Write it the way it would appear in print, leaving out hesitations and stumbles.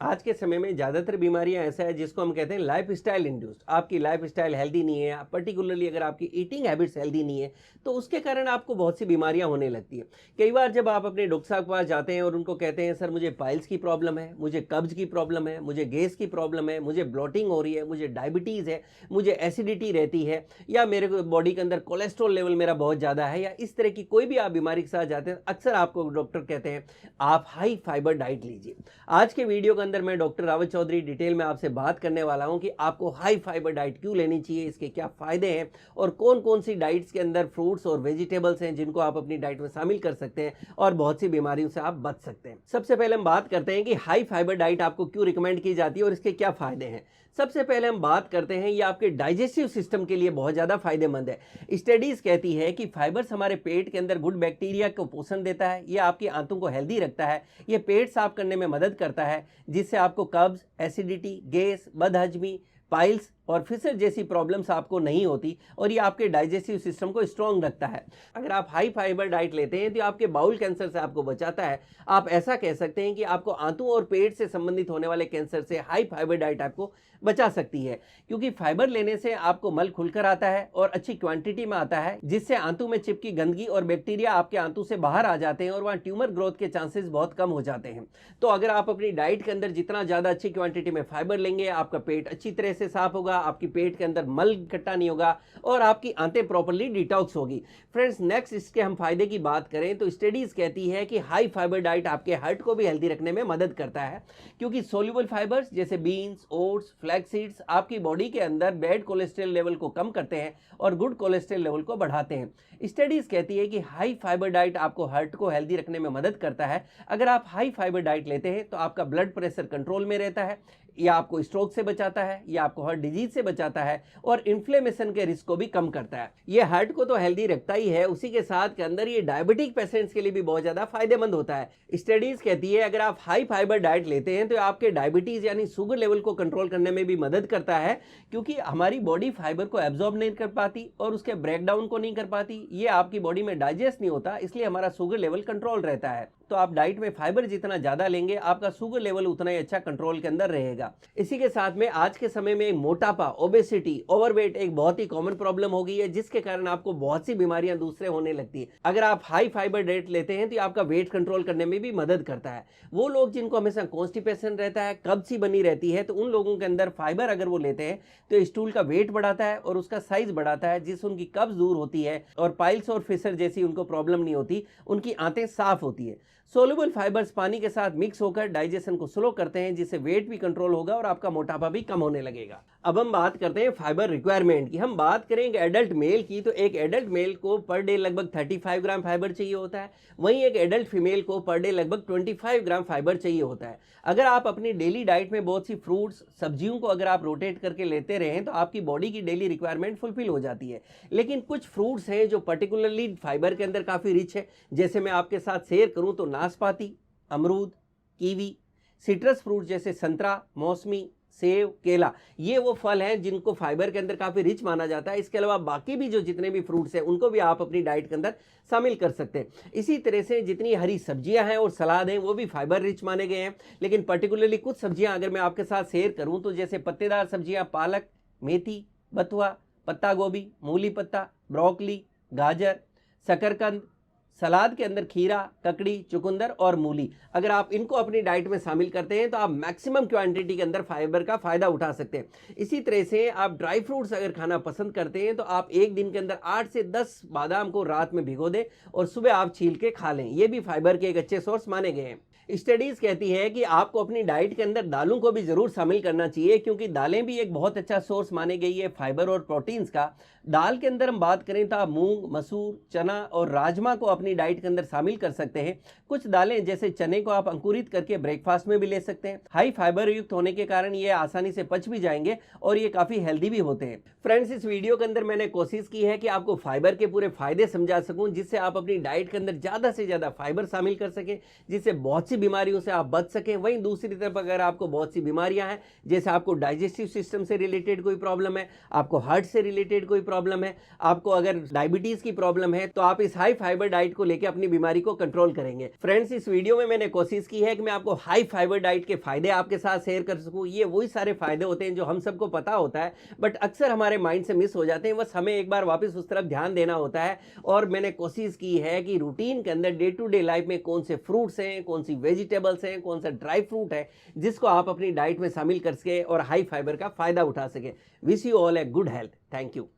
आज के समय में ज़्यादातर बीमारियां ऐसा है जिसको हम कहते हैं लाइफ स्टाइल इंड्यूस्ड। आपकी लाइफ स्टाइल हेल्दी नहीं है, पर्टिकुलरली अगर आपकी ईटिंग हैबिट्स हेल्दी नहीं है तो उसके कारण आपको बहुत सी बीमारियां होने लगती है। कई बार जब आप अपने डॉक्टर साहब के पास जाते हैं और उनको कहते हैं सर मुझे पाइल्स की प्रॉब्लम है, मुझे कब्ज की प्रॉब्लम है, मुझे गैस की प्रॉब्लम है, मुझे ब्लोटिंग हो रही है, मुझे डायबिटीज़ है, मुझे एसिडिटी रहती है, या मेरे बॉडी के अंदर कोलेस्ट्रॉल लेवल मेरा बहुत ज़्यादा है, या इस तरह की कोई भी आप बीमारी के साथ जाते हैं, अक्सर आपको डॉक्टर कहते हैं आप हाई फाइबर डाइट लीजिए। आज के वीडियो के अंदर मैं डॉक्टर रावत चौधरी डिटेल में आपसे बात करने वाला हूं कि आपको हाई फाइबर डाइट क्यों लेनी चाहिए, इसके क्या फायदे हैं और कौन कौन सी डाइट्स के अंदर फ्रूट्स और वेजिटेबल्स हैं जिनको आप अपनी डाइट में शामिल कर सकते हैं और बहुत सी बीमारियों से आप बच सकते हैं। सबसे पहले हम बात करते हैं कि हाई फाइबर डाइट आपको क्यों रिकमेंड की जाती है और इसके क्या फायदे हैं। सबसे पहले हम बात करते हैं ये आपके डाइजेस्टिव सिस्टम के लिए बहुत ज़्यादा फायदेमंद है। स्टडीज़ कहती है कि फाइबर्स हमारे पेट के अंदर गुड बैक्टीरिया को पोषण देता है, ये आपकी आंतों को हेल्दी रखता है, ये पेट साफ करने में मदद करता है जिससे आपको कब्ज, एसिडिटी, गैस, बदहजमी, पाइल्स और फिशर जैसी प्रॉब्लम्स आपको नहीं होती और ये आपके डाइजेस्टिव सिस्टम को स्ट्रॉन्ग रखता है। अगर आप हाई फाइबर डाइट लेते हैं तो आपके बाउल कैंसर से आपको बचाता है। आप ऐसा कह सकते हैं कि आपको आंतों और पेट से संबंधित होने वाले कैंसर से हाई फाइबर डाइट आपको बचा सकती है, क्योंकि फाइबर लेने से आपको मल खुलकर आता है और अच्छी क्वांटिटी में आता है जिससे आंतों में चिपकी गंदगी और बैक्टीरिया आपके आंतों से बाहर आ जाते हैं और वहाँ ट्यूमर ग्रोथ के चांसेस बहुत कम हो जाते हैं। तो अगर आप अपनी डाइट के अंदर जितना ज़्यादा अच्छी क्वांटिटी में फाइबर लेंगे, आपका पेट अच्छी तरह से साफ होगा, आपकी पेट के अंदर मल इकट्ठा नहीं होगा और आपकी आंतें प्रॉपर्ली डिटॉक्स होगी। फ्रेंड्स, नेक्स्ट इसके हम फायदे की बात करें तो स्टडीज कहती है कि हाई फाइबर डाइट आपके हार्ट को भी हेल्दी रखने में मदद करता है, क्योंकि सोल्यूबल फाइबर्स जैसे बीन्स, ओट्स, फ्लैक्स सीड्स आपकी बॉडी के अंदर बैड कोलेस्ट्रॉल लेवल को कम करते हैं और गुड कोलेस्ट्रॉल लेवल को बढ़ाते हैं। स्टडीज कहती है कि हाई फाइबर डाइट आपको हार्ट को हेल्दी रखने में मदद करता है। अगर आप हाई फाइबर डाइट लेते हैं तो आपका ब्लड प्रेशर कंट्रोल में रहता है, या आपको स्ट्रोक से बचाता है, या आपको हार्ट डिजीज से बचाता है और इन्फ्लेमेशन के रिस्क को भी कम करता है। ये हार्ट को तो हेल्दी रखता ही है, उसी के साथ के अंदर ये डायबिटिक पेशेंट्स के लिए भी बहुत ज़्यादा फायदेमंद होता है। स्टडीज़ कहती है अगर आप हाई फाइबर डाइट लेते हैं तो आपके डायबिटीज़ यानी शुगर लेवल को कंट्रोल करने में भी मदद करता है, क्योंकि हमारी बॉडी फाइबर को एब्जॉर्ब नहीं कर पाती और उसके ब्रेकडाउन को नहीं कर पाती, ये आपकी बॉडी में डाइजेस्ट नहीं होता, इसलिए हमारा शुगर लेवल कंट्रोल रहता है। तो आप डाइट में फाइबर जितना ज़्यादा लेंगे आपका शुगर लेवल उतना ही अच्छा कंट्रोल के अंदर रहेगा। इसी के साथ में आज के समय में मोटापा, ओबेसिटी, ओवरवेट एक बहुत ही कॉमन प्रॉब्लम हो गई है, जिसके कारण आपको बहुत सी बीमारियां दूसरे होने लगती है। अगर आप हाई फाइबर डाइट लेते हैं तो आपका वेट कंट्रोल करने में भी मदद करता है। वो लोग जिनको हमेशा कॉन्स्टिपेशन रहता है, कब्ज सी बनी रहती है, तो उन लोगों के अंदर फाइबर अगर वो लेते हैं तो स्टूल का वेट बढ़ाता है और उसका साइज बढ़ाता है, जिससे उनकी कब्ज दूर होती है और पाइल्स और फिशर जैसी उनको प्रॉब्लम नहीं होती, उनकी आंतें साफ होती है। सोलुबल फाइबर्स पानी के साथ मिक्स होकर डाइजेशन को स्लो करते हैं, जिससे वेट भी कंट्रोल होगा और आपका मोटापा भी कम होने लगेगा। अब हम बात करते हैं फाइबर रिक्वायरमेंट की। हम बात करेंगे एडल्ट मेल की, तो एक एडल्ट मेल को पर डे लगभग 35 ग्राम फाइबर चाहिए होता है, वहीं एक एडल्ट फीमेल को पर डे लगभग 25 ग्राम फाइबर चाहिए होता है। अगर आप अपनी डेली डाइट में बहुत सी फ्रूट्स, सब्जियों को अगर आप रोटेट करके लेते रहें तो आपकी बॉडी की डेली रिक्वायरमेंट फुलफिल हो जाती है। लेकिन कुछ फ्रूट्स हैं जो पर्टिकुलरली फाइबर के अंदर काफ़ी रिच है, जैसे मैं आपके साथ शेयर करूँ तो नाशपाती, अमरूद, कीवी, सिट्रस फ्रूट जैसे संतरा, मौसमी, सेब, केला, ये वो फल हैं जिनको फाइबर के अंदर काफ़ी रिच माना जाता है। इसके अलावा बाकी भी जो जितने भी फ्रूट्स हैं उनको भी आप अपनी डाइट के अंदर शामिल कर सकते हैं। इसी तरह से जितनी हरी सब्जियां हैं और सलाद हैं वो भी फाइबर रिच माने गए हैं। लेकिन पर्टिकुलरली कुछ सब्जियां अगर मैं आपके साथ शेयर करूं तो जैसे पत्तेदार सब्जियां पालक, मेथी, बथुआ, पत्ता गोभी, मूली पत्ता, ब्रोकली, गाजर, शकरकंद, सलाद के अंदर खीरा, ककड़ी, चुकंदर और मूली, अगर आप इनको अपनी डाइट में शामिल करते हैं तो आप मैक्सिमम क्वांटिटी के अंदर फाइबर का फ़ायदा उठा सकते हैं। इसी तरह से आप ड्राई फ्रूट्स अगर खाना पसंद करते हैं तो आप एक दिन के अंदर 8 से 10 बादाम को रात में भिगो दें और सुबह आप छील के खा लें, ये भी फाइबर के एक अच्छे सोर्स माने गए हैं। स्टडीज़ कहती है कि आपको अपनी डाइट के अंदर दालों को भी ज़रूर शामिल करना चाहिए, क्योंकि दालें भी एक बहुत अच्छा सोर्स मानी गई है फाइबर और प्रोटीन्स का। दाल के अंदर हम बात करें तो आप मूंग, मसूर, चना और राजमा को अपनी डाइट के अंदर शामिल कर सकते हैं। कुछ दालें जैसे चने को आप अंकुरित करके ब्रेकफास्ट में भी ले सकते हैं। हाई फाइबर युक्त होने के कारण ये आसानी से पच भी जाएंगे और ये काफ़ी हेल्दी भी होते हैं। फ्रेंड्स, इस वीडियो के अंदर मैंने कोशिश की है कि आपको फाइबर के पूरे फायदे समझा सकूं, जिससे आप अपनी डाइट के अंदर ज़्यादा से ज़्यादा फाइबर शामिल कर सकें, जिससे बहुत सी बीमारियों से आप बच सकें। वहीं दूसरी तरफ अगर आपको बहुत सी बीमारियां हैं, जैसे आपको डाइजेस्टिव सिस्टम से रिलेटेड कोई प्रॉब्लम है, आपको हार्ट से रिलेटेड कोई प्रॉब्लम है, आपको अगर डायबिटीज की प्रॉब्लम है, तो आप इस हाई फाइबर डाइट को लेकर अपनी बीमारी को कंट्रोल करेंगे। फ्रेंड्स, इस वीडियो में मैंने कोशिश की है कि मैं आपको हाई फाइबर डाइट के फायदे आपके साथ शेयर कर सकूं। ये वही सारे फायदे होते हैं जो हम सबको पता होता है, बट अक्सर हमारे माइंड से मिस हो जाते हैं। बस हमें एक बार वापस उस तरफ ध्यान देना होता है। और मैंने कोशिश की है कि रूटीन के अंदर डे टू डे लाइफ में कौन से फ्रूट्स हैं, कौन सी वेजिटेबल्स हैं, कौन सा ड्राई फ्रूट है, जिसको आप अपनी डाइट में शामिल कर सके और हाई फाइबर का फायदा उठा सके। Wish you all a good health. Thank you.